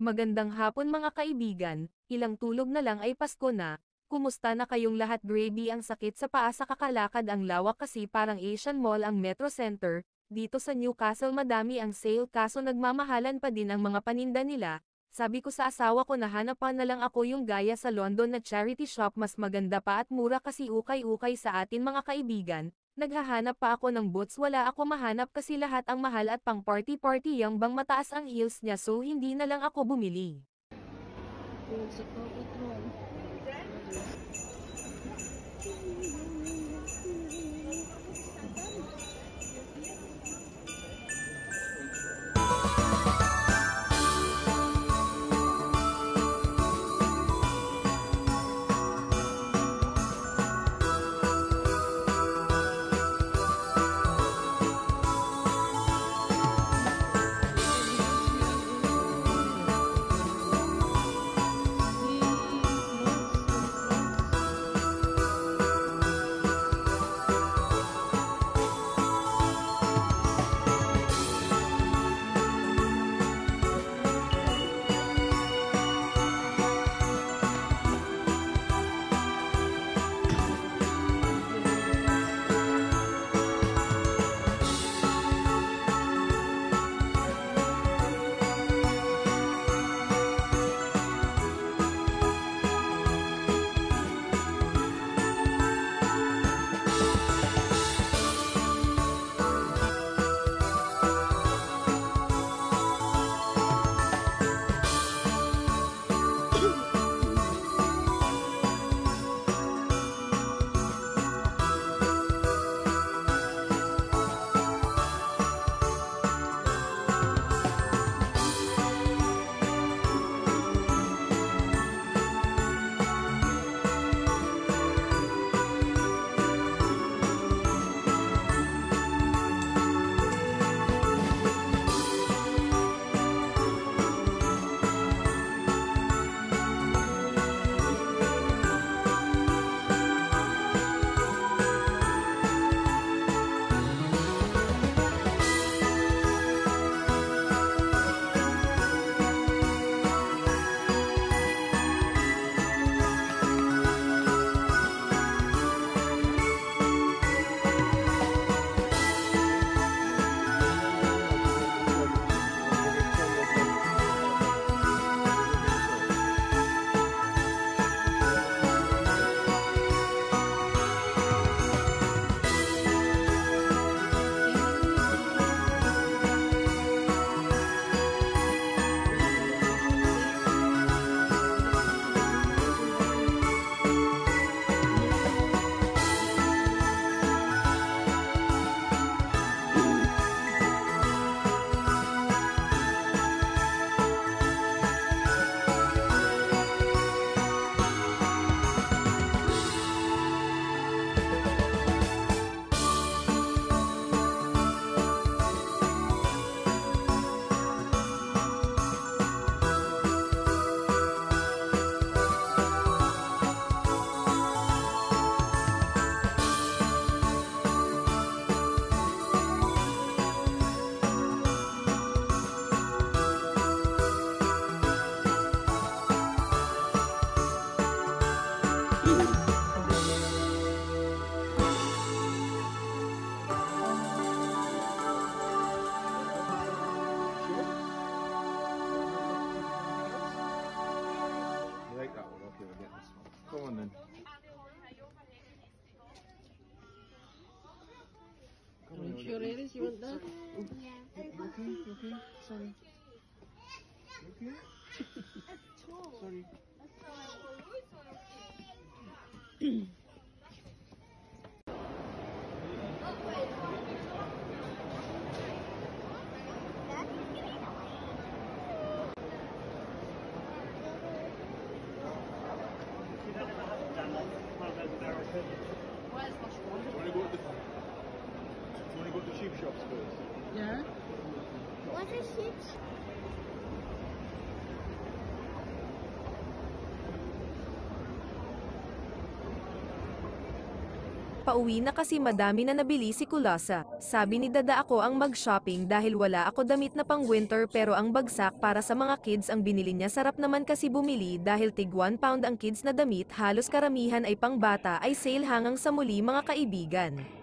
Magandang hapon mga kaibigan, ilang tulog na lang ay Pasko na. Kumusta na kayong lahat? Grabe, ang sakit sa paa sa kakalakad, ang lawak kasi parang Asian Mall ang Metro Center. Dito sa Newcastle madami ang sale kaso nagmamahalan pa din ang mga paninda nila. Sabi ko sa asawa ko na hanapan na lang ako yung gaya sa London na charity shop, mas maganda pa at mura kasi ukay-ukay sa atin mga kaibigan. Naghahanap pa ako ng boots, wala ako mahanap kasi lahat ang mahal at pang party-party yang bang mataas ang heels niya, so hindi na lang ako bumili. Go on then. Are you sure, Iris, you want that? Yeah. Okay. Sorry. Okay. Sorry. Want to go to the sheep shops first? Yeah? What is sheep? Pauwi na kasi madami na nabili si Kulasa. Sabi ni Dada ako ang mag-shopping dahil wala ako damit na pang winter pero ang bagsak para sa mga kids ang binili niya. Sarap naman kasi bumili dahil tig 1 pound ang kids na damit, halos karamihan ay pang bata. Ay sale hanggang sa muli mga kaibigan.